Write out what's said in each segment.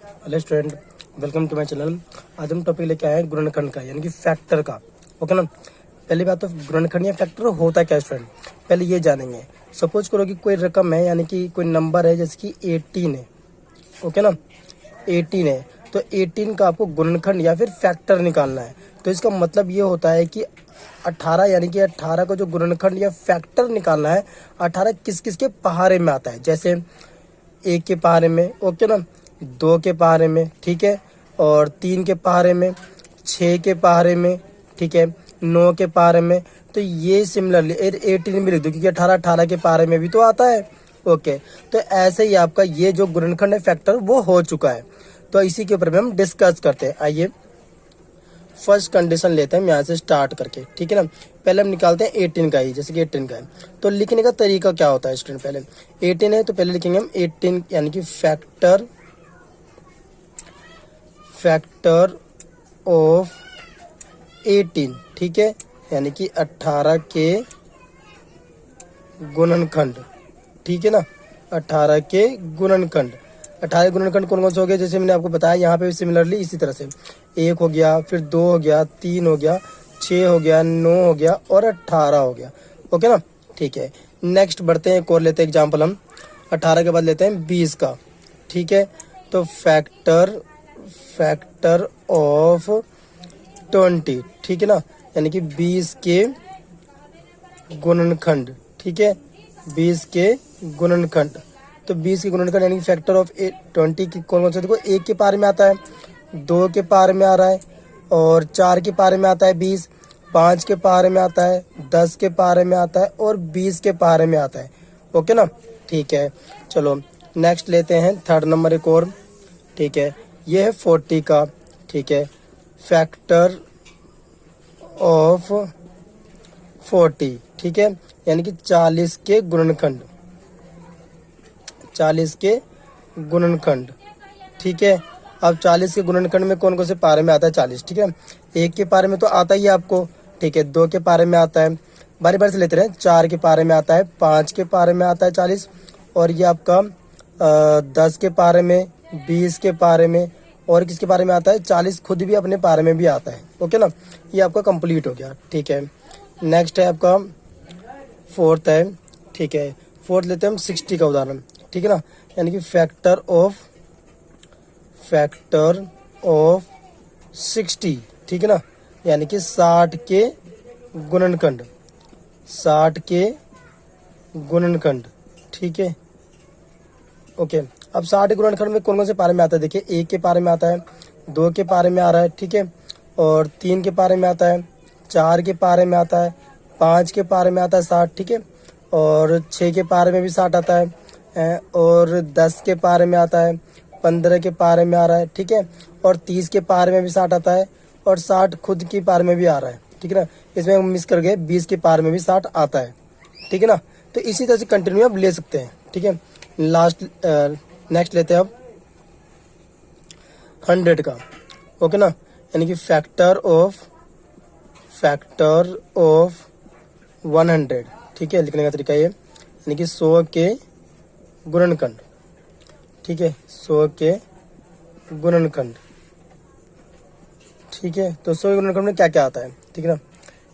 Hello student, welcome to my channel. आज हम topic लेके आए हैं गुणनखंड का, यानी कि फैक्टर का। ओके ना। पहली बात तो गुणनखंड या फैक्टर होता क्या स्टूडेंट, पहले ये जानेंगे। सपोज करो कि कोई रकम है, यानी कि कोई नंबर है, जैसे कि 18 है। ओके ना, 18 है तो 18 का आपको गुणनखंड या फिर फैक्टर निकालना है। तो इसका मतलब ये होता है कि 18, यानी कि 18 को जो गुणनखंड या फैक्टर निकालना है, 18 किस किस के पहाड़े में आता है। जैसे 1 के पहाड़े में, ओके ना, 2 के पहाड़े में, ठीक है, और 3 के पहाड़े में, 6 के पहाड़े में, ठीक है, 9 के पहाड़े में। तो ये सिमिलरली 18 भी लिख दो, क्योंकि 18 18 के पहाड़े में भी तो आता है। ओके, तो ऐसे ही आपका ये जो गुणनखंड है फैक्टर वो हो चुका है। तो इसी के ऊपर में हम डिस्कस करते हैं। आइए फर्स्ट कंडीशन लेते हैं हम यहाँ से स्टार्ट करके, ठीक है ना। पहले हम निकालते हैं 18 का ही, जैसे कि 18 का है तो लिखने का तरीका क्या होता है स्टूडेंट। पहले 18 है तो पहले लिखेंगे हम 18, यानी कि फैक्टर ऑफ 18, ठीक है, यानी कि 18 के गुणनखंड, ठीक है ना, 18 के गुणनखंड। 18 गुणनखंड कौन कौन से हो गए, जैसे मैंने आपको बताया यहाँ पे भी सिमिलरली इसी तरह से 1 हो गया, फिर 2 हो गया, 3 हो गया, 6 हो गया, 9 हो गया और 18 हो गया। ओके ना, ठीक है। नेक्स्ट बढ़ते हैं, एक और लेते हैं एग्जाम्पल हम। 18 के बाद लेते हैं 20 का, ठीक है। तो फैक्टर ऑफ 20, ठीक है ना, यानी कि 20 के गुणनखंड, ठीक है, 20 के गुणनखंड। तो 20 के गुणनखंड यानी कि फैक्टर ऑफ 20 की कौन कौन से, देखो 1 के पारे में आता है, 2 के पारे में आ रहा है, और 4 के पारे में आता है 20, 5 के पारे में आता है, 10 के पारे में आता है और 20 के पारे में आता है। ओके ना, ठीक है। चलो नेक्स्ट लेते हैं थर्ड नंबर एक और, ठीक है। ये है 40 का, ठीक है, फैक्टर ऑफ 40, ठीक है, यानी कि 40 के गुणनखंड, 40 के गुणनखंड, ठीक है। अब 40 के गुणनखंड में कौन कौन से पारे में आता है 40, ठीक है। 1 के पारे में तो आता ही है आपको, ठीक है, 2 के पारे में आता है, बारी बारी से लेते रहे, 4 के पारे में आता है, 5 के पारे में आता है 40, और ये आपका 10 के पारे में, 20 के पारे में, और किसके पारे में आता है, 40 खुद भी अपने पारे में भी आता है। ओके ना, ये आपका कंप्लीट हो गया, ठीक है। नेक्स्ट है आपका फोर्थ है, ठीक है। फोर्थ लेते हैं हम 60 का उदाहरण, ठीक है ना, यानी कि फैक्टर ऑफ 60, ठीक है ना, यानी कि 60 के गुणनखंड, 60 के गुणनखंड, ठीक है। ओके, अब 60 गुणनखंड में कौन कौन से पारे में आता है, देखिए 1 के पारे में आता है, 2 के पारे में आ रहा है, ठीक है, और 3 के पारे में आता है, 4 के पारे में आता है, 5 के पारे में आता है 60, ठीक है, और 6 के पारे में भी 60 आता है, और 10 के पारे में आता है, 15 के पारे में आ रहा है, ठीक है, और 30 के पारे में भी 60 आता है, और 60 खुद की पारे में भी आ रहा है, ठीक है ना। इसमें हम मिस कर गए, 20 के पारे में भी 60 आता है, ठीक है ना। तो इसी तरह से कंटिन्यू आप ले सकते हैं, ठीक है। लास्ट नेक्स्ट लेते हैं अब 100 का, ओके ना, यानी कि फैक्टर ऑफ 100, ठीक है। लिखने का तरीका ये, यानी कि 100 के गुणनखंड, ठीक है, 100 के गुणनखंड, ठीक है। तो 100 के गुणनखंड में क्या क्या आता है, ठीक है ना।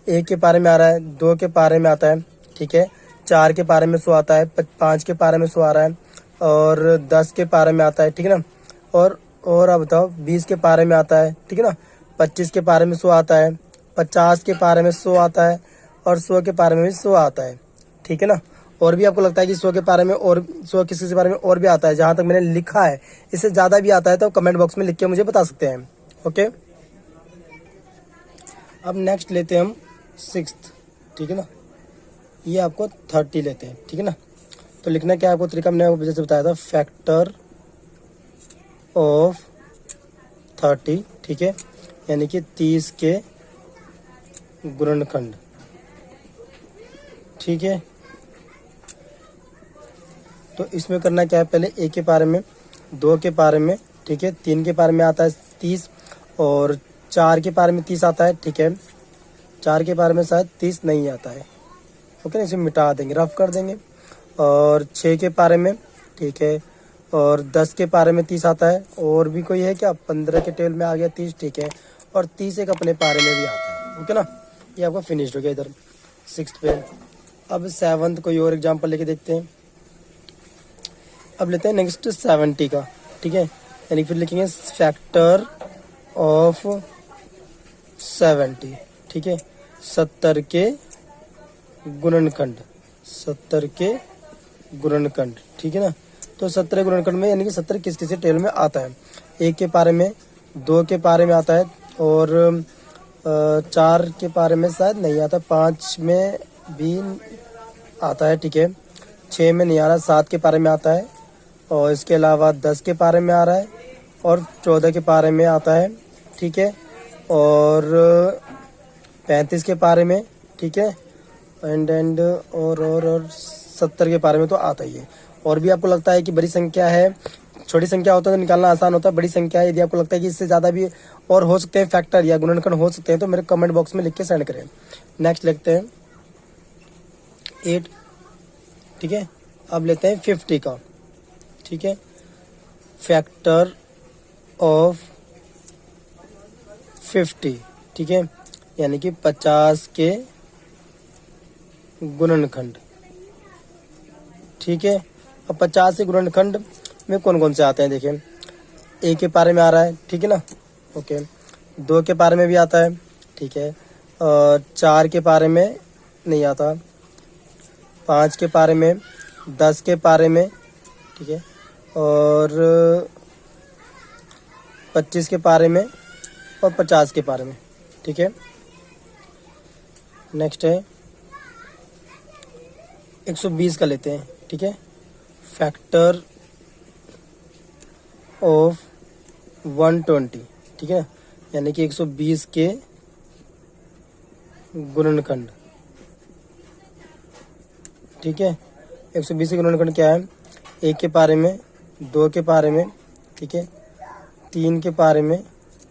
1 के पारे में आ रहा है, 2 के पारे में आता है, ठीक है, 4 के पारे में 100 आता है, 5 के पारे में 100 आ रहा है, और 10 के पारे में आता है, ठीक है ना। और आप बताओ 20 के पारे में आता है, ठीक है ना, 25 के पारे में 100 आता है, 50 के पारे में 100 आता है, और 100 के पारे में भी 100 आता है, ठीक है ना। और भी आपको लगता है कि 100 के पारे में और 100 किसी के बारे में और भी आता है, जहां तक मैंने लिखा है इससे ज़्यादा भी आता है तो कमेंट बॉक्स में लिख के मुझे बता सकते हैं। ओके, अब नेक्स्ट लेते हैं हम 6th, ठीक है ना, ये आपको 30 लेते हैं, ठीक है ना। तो लिखना क्या है आपको तरीका, मैंने आपको जैसे बताया था, फैक्टर ऑफ 30, ठीक है, यानी कि 30 के गुणनखंड, ठीक है। तो इसमें करना क्या है, पहले 1 के पारे में, 2 के पारे में, ठीक है, 3 के पारे में आता है 30, और 4 के पारे में 30 आता है, ठीक है। 4 के पारे में शायद 30 नहीं आता है, ओके ना, इसे मिटा देंगे, रफ कर देंगे। और 6 के पारे में, ठीक है, और 10 के पारे में 30 आता है। और भी कोई है क्या? 15 के टेबल में आ गया 30, ठीक है। और 30 एक अपने पारे में भी आता है, ओके ना। ये आपका फिनिश्ड हो गया इधर 6th पे। अब 7th कोई और एग्जांपल लेके देखते हैं। अब लेते हैं नेक्स्ट 70 का, ठीक है। यानी फिर लिखेंगे फैक्टर ऑफ 70, ठीक है। 70 के गुणनखंड, 70 के गुणनखंड, ठीक है ना। तो 70 गुणनखंड में यानी कि 70 किस किस टेबल में आता है? 1 के पारे में, 2 के पारे में आता है, और 4 के पारे में शायद नहीं आता, 5 में भी आता है, ठीक है। 6 में नहीं आ रहा, 7 के पारे में आता है, और इसके अलावा 10 के पारे में आ रहा है, और 14 के पारे में आता है, ठीक है। और 35 के पारे में, ठीक है। एंड और 70 के पारे में तो आता ही है। और भी आपको लगता है कि बड़ी संख्या है, छोटी संख्या होता है तो निकालना आसान होता है, बड़ी संख्या है, यदि आपको लगता है कि इससे ज़्यादा भी और हो सकते हैं फैक्टर या गुणनखंड हो सकते हैं, तो मेरे कमेंट बॉक्स में लिख के सेंड करें। नेक्स्ट लिखते हैं 8, ठीक है। अब लेते हैं 50 का, ठीक है। फैक्टर ऑफ 50, ठीक है, यानी कि 50 के गुणनखंड, ठीक है। अब 50 के गुणनखंड में कौन कौन से आते हैं देखिए। 1 के पारे में आ रहा है, ठीक है ना, ओके। 2 के पारे में भी आता है, ठीक है। 4 के पारे में नहीं आता, 5 के पारे में, 10 के पारे में, ठीक है, और 25 के पारे में, और 50 के पारे में, ठीक है। नेक्स्ट है 120 का लेते हैं, ठीक है। फैक्टर ऑफ 120, ठीक है, यानी कि 120 के गुणनखंड, ठीक है। 120 के गुणनखंड क्या है? 1 के पारे में, 2 के पारे में, ठीक है, 3 के पारे में,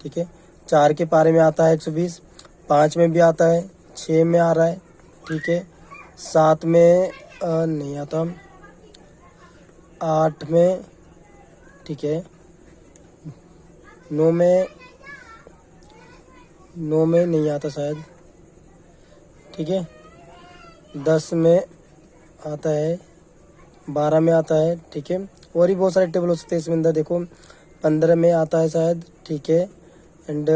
ठीक है, 4 के पारे में आता है 120, 5 में भी आता है, 6 में आ रहा है, ठीक है, 7 में नहीं आता, 8 में, ठीक है, 9 में नहीं आता शायद, ठीक है, 10 में आता है, 12 में आता है, ठीक है। और भी बहुत सारे टेबल हो सकते हैं इसमें अंदर, देखो 15 में आता है शायद, ठीक है। एंड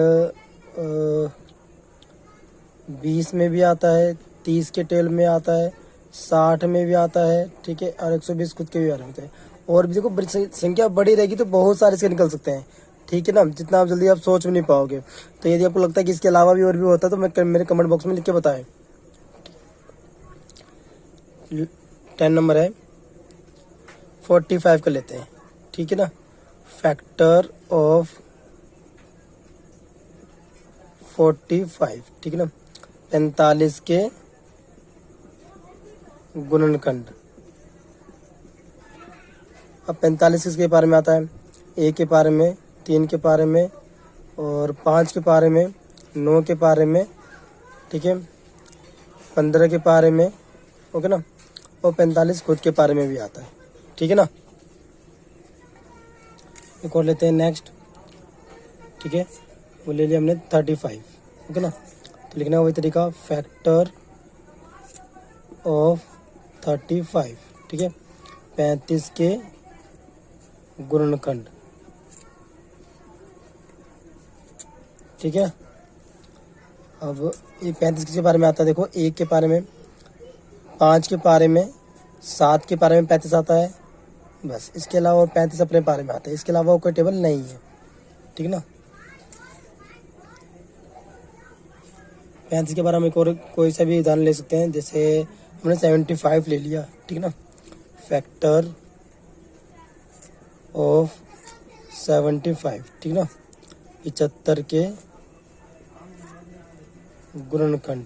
20 में भी आता है, 30 के टेबल में आता है, 60 में भी आता है, ठीक है, और 120 खुद के भी आ रहे हैं। और भी देखो बड़ी संख्या बड़ी रहेगी तो बहुत सारे इसके निकल सकते हैं, ठीक है ना, जितना आप जल्दी आप सोच भी नहीं पाओगे। तो यदि आपको लगता है कि इसके अलावा भी और भी होता है तो मैं मेरे कमेंट बॉक्स में लिख के बताएं। 10 नंबर है 45 का लेते हैं, ठीक है ना। फैक्टर ऑफ 45, ठीक है ना, 45 के गुणनखंड। अब 45 किसके पारे में आता है? 1 के पारे में, 3 के पारे में, और 5 के पारे में, 9 के पारे में, ठीक है, 15 के पारे में, ओके ना, और 45 खुद के पारे में भी आता है, ठीक है ना। एक और लेते हैं नेक्स्ट, ठीक है, वो ले लिया हमने 35, ओके ना। तो लिखना वही तरीका, फैक्टर ऑफ 35, ठीक है, 35 के गुणनखंड, ठीक है। अब ये 35 किसके बारे में आता है देखो, 1 के पारे में, 5 के पारे में, 7 के पारे में 35 आता है, बस। इसके अलावा और 35 अपने पारे में आता है, इसके अलावा कोई टेबल नहीं है, ठीक है ना। 35 के बारे में एक और कोई सा भी उदाहरण ले सकते हैं, जैसे हमने 75 ले लिया, ठीक है ना। फैक्टर ऑफ 75, ठीक है ना, 75 के गुणनखंड,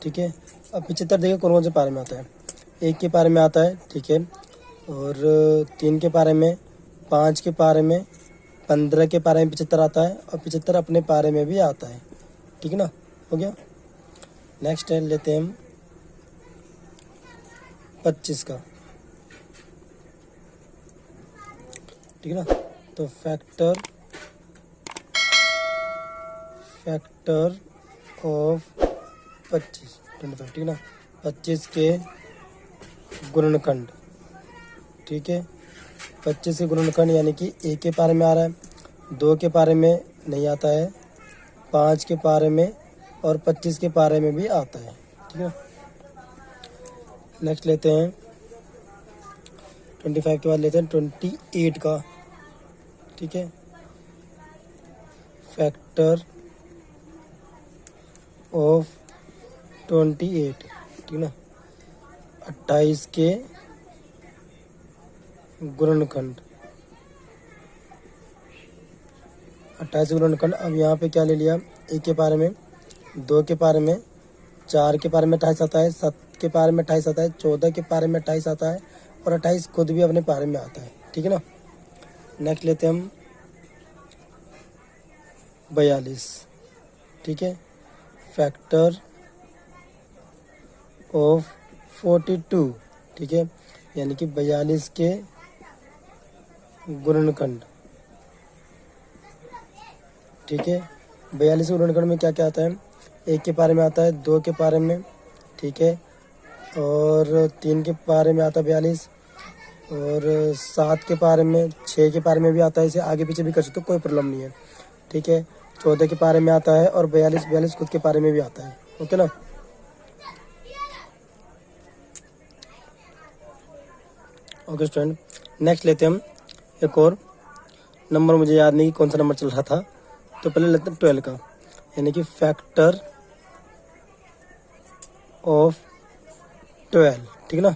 ठीक है। अब 75 देखिए कौन कौन से पारे में आता है। 1 के पारे में आता है, ठीक है, और 3 के पारे में, 5 के पारे में, 15 के पारे में 75 आता है, और 75 अपने पारे में भी आता है, ठीक है ना, हो गया। नेक्स्ट है लेते हैं हम 25 का, ठीक है ना। तो फैक्टर ऑफ 25 25, ठीक है ना। 25 के गुणनखंड, ठीक है। 25 के गुणनखंड यानी कि 1 के पारे में आ रहा है, 2 के पारे में नहीं आता है, 5 के पारे में और 25 के पारे में भी आता है, ठीक है। नेक्स्ट लेते हैं 25 के बाद लेते हैं 28 का, ठीक है। फैक्टर ऑफ 28, ठीक है ना। 28 के गुणनखंड, 28 के गुणनखंड। अब यहाँ पे क्या ले लिया, 1 के पारे में, 2 के पारे में, 4 के पारे में 28 आता है, 7 के पारे में 28 आता है, 14 के पारे में 28 आता है और 28 खुद भी अपने पारे में आता है, ठीक है ना। नेक्स्ट लेते हैं हम 42, ठीक है। फैक्टर ऑफ 42, ठीक है, यानी कि 42 के गुणनखंड, ठीक है। 42 के गुणनखंड में क्या क्या आता है, 1 के पारे में आता है, 2 के पारे में, ठीक है, और 3 के पारे में आता है 42, और 7 के पारे में, 6 के पारे में भी आता है। इसे आगे पीछे भी कर सकते हो, कोई प्रॉब्लम नहीं है, ठीक है। 14 के पारे में आता है और 42 खुद के पारे में भी आता है, ओके ना। ओके स्टूडेंट, नेक्स्ट लेते हैं हम एक और नंबर, मुझे याद नहीं कौन सा नंबर चल रहा था, तो पहले लेते हैं 12 का, यानी कि फैक्टर ऑफ 12, ठीक है ना।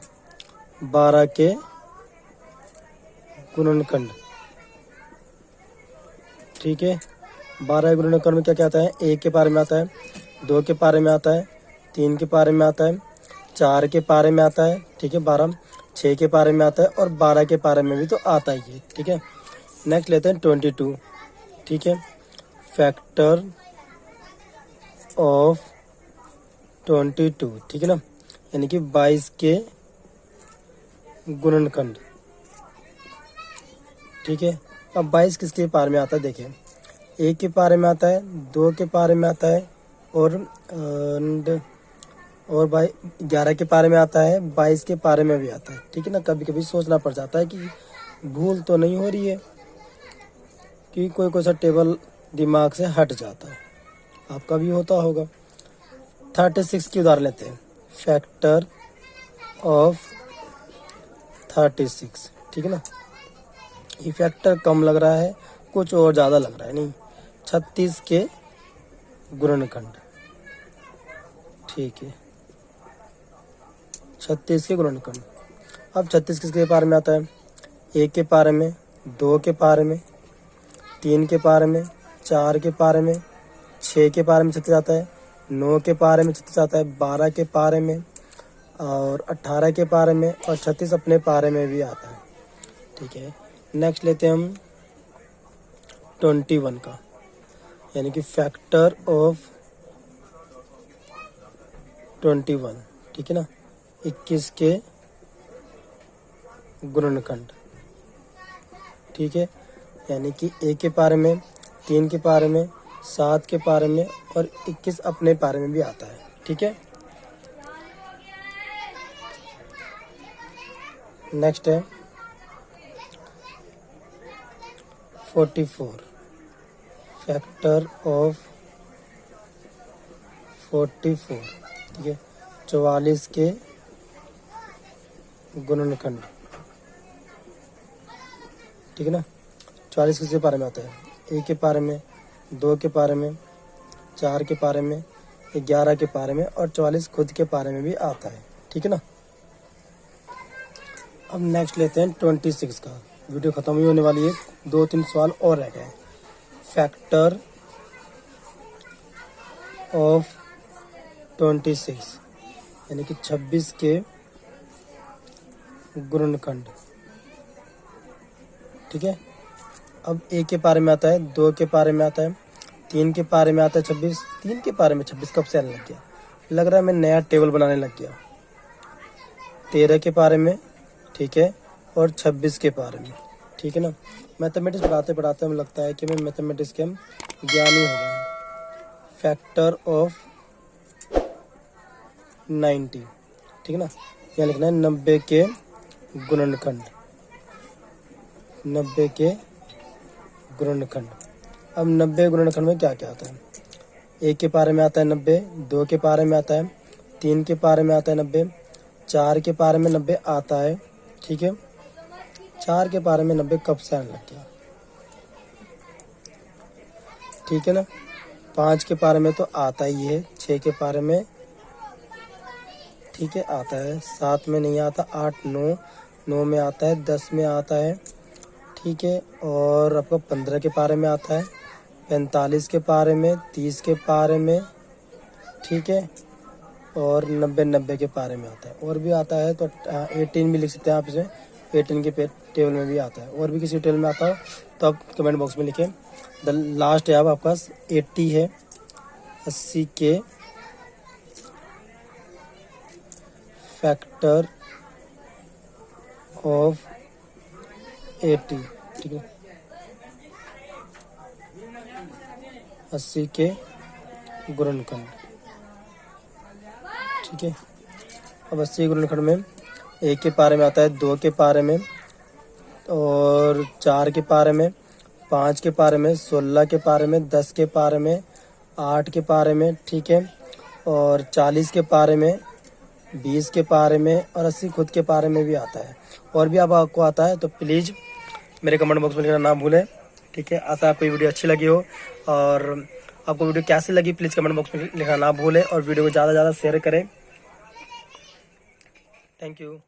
12 के गुणनखंड, ठीक है। 12 के गुणनखंड में क्या क्या आता है, 1 के पारे में आता है, 2 के पारे में आता है, 3 के पारे में आता है, 4 के पारे में आता है, ठीक है, 12, 6 के पारे में आता है और 12 के पारे में भी तो आता ही है, ठीक है। नेक्स्ट लेते हैं 22, ठीक है। फैक्टर ऑफ 22, ठीक है ना, यानी कि 22 के गुणनखंड, ठीक है। अब 22 किसके पारे में आता है, देखिए 1 के पारे में आता है, 2 के पारे में आता है और 11 के पारे में आता है, 22 के पारे में भी आता है, ठीक है ना। कभी कभी सोचना पड़ जाता है कि भूल तो नहीं हो रही है, कि कोई सा टेबल दिमाग से हट जाता है, आपका भी होता होगा। 36 की उदाहरण लेते हैं, फैक्टर ऑफ 36, ठीक है ना। ये फैक्टर कम लग रहा है, कुछ और ज़्यादा लग रहा है, नहीं, 36 के गुणनखंड, ठीक है, 36 के गुणनखंड। अब 36 किसके पारे में आता है, 1 के पारे में, 2 के पारे में, 3 के पारे में, 4 के पारे में, 6 के पारे में 36 आता है, 9 के पारे में 36 आता है, 12 के पारे में और 18 के पारे में और 36 अपने पारे में भी आता है, ठीक है। नेक्स्ट लेते हैं हम 21 का, यानी कि फैक्टर ऑफ 21, ठीक है ना। 21 के गुणनखंड, ठीक है, यानी कि 1 के पारे में, 3 के पारे में, 7 के पारे में और 21 अपने पारे में भी आता है, ठीक है। नेक्स्ट है 44, फैक्टर ऑफ 44, ठीक है, 44 के गुणनखंड, ठीक है ना। 44 किसके पारे में आता है, 1 के पारे में, 2 के पारे में, 4 के पारे में, 11 के पारे में और 44 खुद के पारे में भी आता है, ठीक है ना। अब नेक्स्ट लेते हैं 26 का, वीडियो ख़त्म ही होने वाली है, 2-3 सवाल और रह गए हैं। फैक्टर ऑफ 26, यानी कि 26 के गुणनखंड, ठीक है। अब 1 के पारे में आता है, 2 के पारे में आता है, 3 के पारे में आता है 26, 3 के पारे में 26 कब से आने लग गया, लग रहा है मैं नया टेबल बनाने लग गया। 13 के पारे में, ठीक है, और 26 के पारे में, ठीक है ना। मैथमेटिक्स पढ़ाते पढ़ाते हमें लगता है कि हमें मैथमेटिक्स के हम ज्ञानी हो गए। फैक्टर ऑफ 90, ठीक है ना। यहाँ लिखना है 90 के गुणनखंड, 90 के गुणनखंड। अब 90 गुणनखंड में क्या क्या आता है? 1 के पारे में आता है 90, 2 के पारे में आता है, 3 के पारे में आता है 90, 4 के पारे में 90 आता है, ठीक है। 4 के पारे में 90 कब से आने लग गया, ठीक है ना। 5 के पारे में तो आता ही है, 6 के पारे में, ठीक है, आता है। 7 में नहीं आता, 8, 9, 9 में आता है, 10 में आता है, ठीक है। और आपको 15 के पारे में आता है, 45 के पारे में, 30 के पारे में, ठीक है। और 90 के पारे में आता है। और भी आता है तो 18 भी लिख सकते हैं आप इसे, 18 के टेबल में भी आता है। और भी किसी टेबल में आता हो तो आप कमेंट बॉक्स में लिखें। द लास्ट है अब आपका 80 है, 80 के फैक्टर ऑफ 80, ठीक है, 80 के गुणनखंड, ठीक है। अब 80 गुणनखंड में 1 के पारे में आता है, 2 के पारे में, और 4 के पारे में, 5 के पारे में, 16 के पारे में, 10 के पारे में, 8 के पारे में, ठीक है। और 40 के पारे में, 20 के पारे में, और 80 खुद के पारे में भी आता है। और भी अब आपको आता है तो प्लीज़ मेरे कमेंट बॉक्स में लिखना ना भूलें, ठीक है। आशा आपको ये वीडियो अच्छी लगी हो, और आपको वीडियो कैसी लगी प्लीज़ कमेंट बॉक्स में लिखना ना भूलें, और वीडियो को ज़्यादा से ज़्यादा शेयर करें। Thank you.